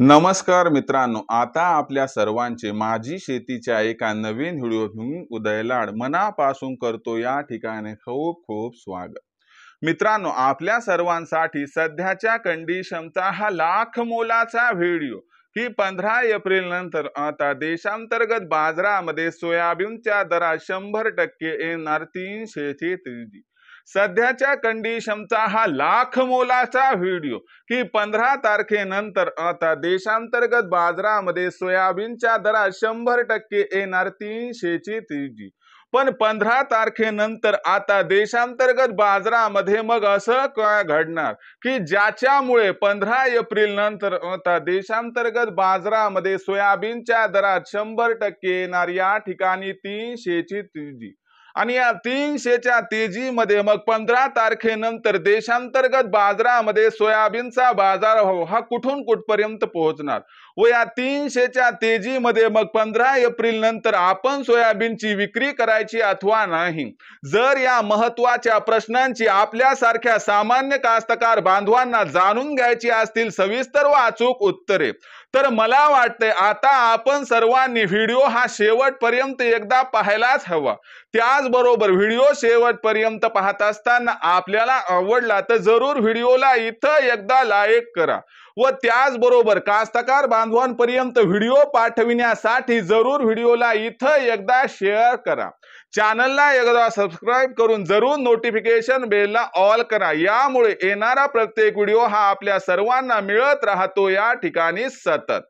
नमस्कार मित्रांनो, आता आपल्या सर्वांचे माझी शेतीच्या एका नवीन व्हिडिओतून उदय लाड मनापासून करतो या ठिकाणी खूप खूप स्वागत। मित्रांनो, आपल्या सर्वांसाठी सध्याच्या कंडिशनचा हा लाख मोलाचा व्हिडिओ की 15 एप्रिल नंतर आता देशांतर्गत बाजारामध्ये सोयाबीनच्या दरात 100% येणार 300 ची तेजी। सध्याच्या कंडिशनचा हा लाख मोलाचा व्हिडिओ की 15 तारखेनंतर आता देशांतर्गत बाजारामध्ये सोयाबीनच्या दरात 100% येणार 300 ची तेजी। पण 15 तारखेनंतर आता देशांतर्गत बाजारामध्ये मग असं काय घडणार की ज्याच्यामुळे 15 एप्रिल नंतर आता देशांतर्गत बाजारामध्ये सोयाबीनच्या दरात 100% येणार या ठिकाणी 300 ची तेजी। आणि या 300 च्या तेजीमध्ये मग 15 तारखेनंतर देशांतर्गत बाजारामध्ये सोयाबीनचा बाजारभाव हा कुठून कुठपर्यंत पोहोचणार व या 300 च्या तेजीमध्ये मग 15 एप्रिल नंतर आपण सोयाबीनची विक्री करायची अथवा नाही, जर या महत्त्वाच्या प्रश्नांची आपल्यासारख्या सामान्य कास्तकार बांधवांना जाणून घ्यायची असतील सविस्तर व अचूक उत्तरे, तर मला वाटते आता आपण सर्वांनी व्हिडिओ हा शेवटपर्यंत एकदा पाहायलाच हवा। त्याचबरोबर व्हिडिओ शेवटपर्यंत पाहत असताना आपल्याला आवडला तर जरूर व्हिडिओला इथं एकदा लाईक करा व त्याचबरोबर कास्तकार बांधवांपर्यंत व्हिडिओ पाठविण्यासाठी जरूर व्हिडिओला इथं एकदा शेअर करा। चॅनलला एकदा सबस्क्राइब करून जरूर नोटिफिकेशन बेलला ऑल करा, यामुळे येणारा प्रत्येक व्हिडिओ हा आपल्या सर्वांना मिळत राहतो या ठिकाणी सतत।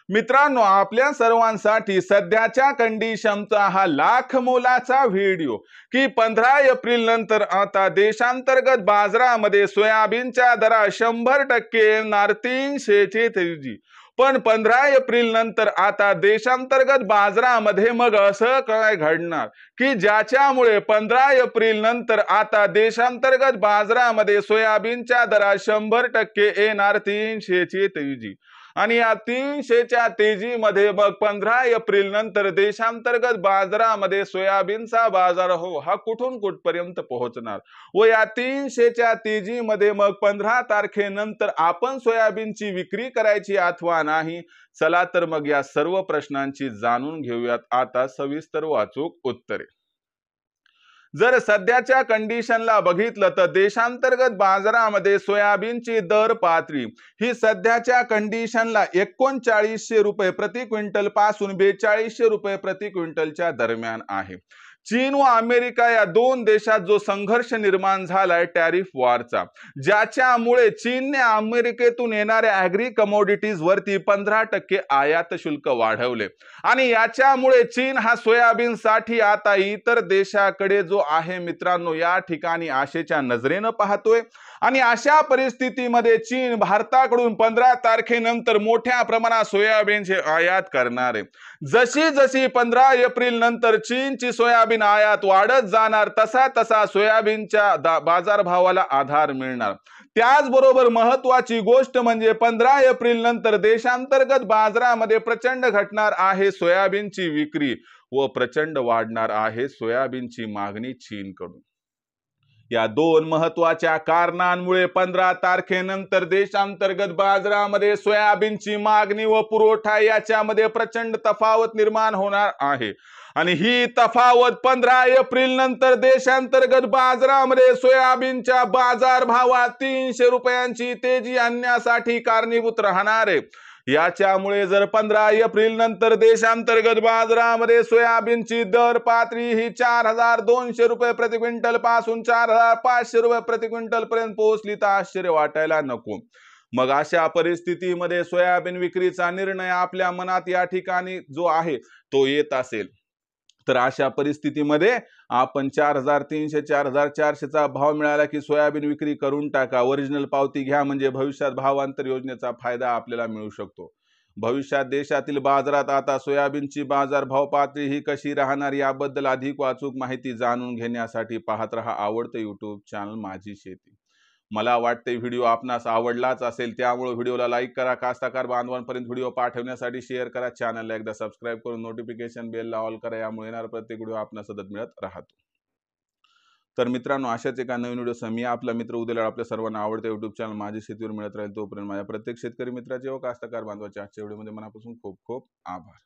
मित्रांनो, आपल्या सर्वांसाठी सध्याच्या कंडिशनचा हा लाख मोलाचा व्हिडिओ की 15 एप्रिल नंतर आता देशांतर्गत बाजारामध्ये सोयाबीनच्या दरात 100% येणार 300 ची तेजी। पण 15 एप्रिल नंतर आता देशांतर्गत बाजारामध्ये मग असं काय घडणार की ज्याच्यामुळे 15 एप्रिल नंतर आता देशांतर्गत बाजारामध्ये सोयाबीनच्या दरात 100% येणार 300 ची तेजी। आणि या 300 च्या तेजीमध्ये मग 15 एप्रिल नंतर देशांतर्गत बाजारामध्ये सोयाबीनचा बाजारभाव हा कुठून कुठपर्यंत पोहोचणार व या 300 च्या तेजीमध्ये मग 15 तारखेनंतर आपण सोयाबीनची विक्री करायची अथवा नाही। चला तर मग या सर्व प्रश्नांची जाणून घेऊयात आता सविस्तर व अचूक उत्तरे। जर सध्याच्या कंडिशनला बघितलं तर देशांतर्गत बाजारामध्ये सोयाबीनची दर पातळी ही सध्याच्या कंडिशनला 3900 रुपये प्रति क्विंटल पासून 4200 रुपये प्रति क्विंटलच्या दरम्यान आहे। चीन व अमेरिका या दोन देशात जो संघर्ष निर्माण झालाय टॅरिफ वॉरचा, ज्याच्यामुळे चीनने अमेरिकेतून येणाऱ्या ॲग्री कमोडिटीज वरती 15% आयात शुल्क वाढवले आणि याच्यामुळे चीन हा सोयाबीन साठी आता इतर देशाकडे जो आहे मित्रांनो या ठिकाणी आशेच्या नजरेने पाहतोय। आणि अशा परिस्थितीमध्ये चीन भारताकडून 15 तारखेनंतर मोठ्या प्रमाणात सोयाबीनचे आयात करणार आहे। जशी जशी 15 एप्रिल नंतर चीनची सोयाबीन आयात वाढत जाणार तसा तसा सोयाबीनच्या बाजारभावाला आधार मिळणार। त्याचबरोबर महत्त्वाची गोष्ट म्हणजे 15 एप्रिल नंतर देशांतर्गत बाजारामध्ये प्रचंड घटणार आहे सोयाबीनची विक्री व प्रचंड वाढणार आहे सोयाबीनची मागणी चीनकडून। या दोन महत्त्वाच्या कारणांमुळे 15 तारखेनंतर देशांतर्गत बाजारामध्ये सोयाबीनची मागणी व पुरवठा याच्यामध्ये प्रचंड तफावत निर्माण होणार आहे आणि ही तफावत 15 एप्रिल नंतर देशांतर्गत बाजारामध्ये सोयाबीनच्या बाजारभावात 300 रुपयांची तेजी आणण्यासाठी कारणीभूत राहणार आहे। याच्यामुळे जर 15 एप्रिल नंतर देशांतर्गत बाजारामध्ये सोयाबीनची दर पातळी ही 4200 रुपये प्रति क्विंटल पासून 4500 रुपये प्रति क्विंटल पर्यंत पोहोचली तर आश्चर्य वाटायला नको। मग अशा परिस्थितीमध्ये सोयाबीन विक्रीचा निर्णय आपल्या मनात या ठिकाणी जो आहे तो येत असेल तर अशा परिस्थितीमध्ये आपण 4300 4400 चा भाव मिळाला की सोयाबीन विक्री करून टाका। ओरिजिनल पावती घ्या म्हणजे भविष्यात भावांतर योजनेचा फायदा आपल्याला मिळू शकतो। भविष्यात देशातील बाजारात आता सोयाबीनची बाजारभाव पातळी ही कशी राहणार याबद्दल अधिक अचूक माहिती जाणून घेण्यासाठी पाहत रहा आवडते YouTube चॅनल माझी शेती। मला वाटते व्हिडिओ आपणास आवडलाच असेल, त्यामुळे व्हिडिओला लाईक करा, कास्तकार बांधवांपर्यंत व्हिडिओ पाठवण्यासाठी शेअर करा, चॅनलला एकदा सबस्क्राइब करून नोटिफिकेशन बेलला ऑल करा, यामुळे येणारा प्रत्येक व्हिडिओ आपणास सतत मिळत राहतो। तर मित्रांनो, अशाच एका नवीन व्हिडिओसह मी आपला मित्र उद्या आपल्या सर्वांना आवडत्या युट्यूब चॅनल माझी शेतीवर मिळत राहील. तोपर्यंत माझ्या प्रत्येक शेतकरी मित्राचे व कास्तकार बांधवाचे आजच्या व्हिडिओमध्ये मनापासून खूप खूप आभार.